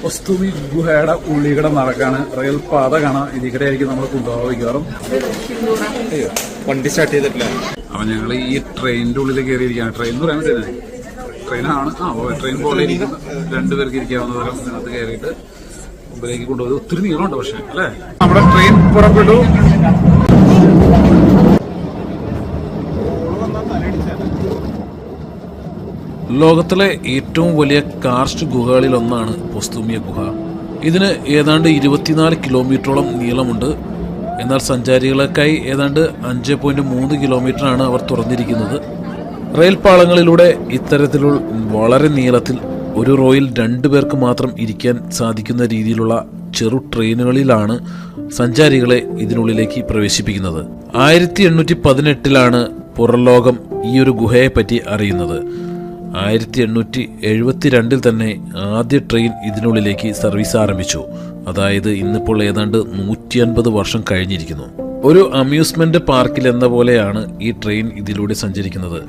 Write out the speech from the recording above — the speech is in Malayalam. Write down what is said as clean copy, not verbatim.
പൊസ്തുമി ഗുഹയുടെ ഉള്ളികട നടക്കാണ്. റെയിൽ പാത കാണാം. ഇതിക്കടെ ആയിരിക്കും നമ്മൾ കൊണ്ടുപോകാൻ. അയ്യോ, വണ്ടി സ്റ്റാർട്ട് ചെയ്തിട്ടില്ല. അപ്പൊ ഞങ്ങൾ ഈ ട്രെയിനിന്റെ ഉള്ളിൽ കയറിയിരിക്കുകയാണ്. ട്രെയിൻ എന്ന് പറയാൻ പറ്റുന്നത് ട്രെയിനാണ്. ട്രെയിൻ പോലെ ഇരിക്കുന്ന 2 പേർക്ക് ഇരിക്കാവുന്ന തരം ഇതിനകത്ത് കയറിയിട്ട് മുമ്പിലേക്ക് കൊണ്ടുപോകുന്നത്. ഒത്തിരി നീളമുണ്ട് പക്ഷെ അല്ലേ. നമ്മുടെ ട്രെയിൻ പുറപ്പെട്ടു. ലോകത്തിലെ ഏറ്റവും വലിയ കാർസ്റ്റ് ഗുഹകളിൽ ഒന്നാണ് പൊസ്തുമിയ ഗുഹ. ഇതിന് ഏതാണ്ട് 24 കിലോമീറ്ററോളം നീളമുണ്ട്. എന്നാൽ സഞ്ചാരികൾക്കായി ഏതാണ്ട് 5.3 കിലോമീറ്ററാണ് അവർ തുറന്നിരിക്കുന്നത്. റെയിൽ പാളങ്ങളിലൂടെ ഇത്തരത്തിലുള്ള വളരെ നീളത്തിൽ ഒരു റോയിൽ 2 പേർക്ക് മാത്രം ഇരിക്കാൻ സാധിക്കുന്ന രീതിയിലുള്ള ചെറു ട്രെയിനുകളിലാണ് സഞ്ചാരികളെ ഇതിനുള്ളിലേക്ക് പ്രവേശിപ്പിക്കുന്നത്. 1818 പുറംലോകം ഈ ഒരു ഗുഹയെപ്പറ്റി അറിയുന്നത്. 1872 തന്നെ ആദ്യ ട്രെയിൻ ഇതിനുള്ളിലേക്ക് സർവീസ് ആരംഭിച്ചു. അതായത് ഇന്നിപ്പോൾ ഏതാണ്ട് 150 വർഷം കഴിഞ്ഞിരിക്കുന്നു. ഒരു അമ്യൂസ്മെന്റ് പാർക്കിൽ എന്ന പോലെയാണ് ഈ ട്രെയിൻ ഇതിലൂടെ സഞ്ചരിക്കുന്നത്.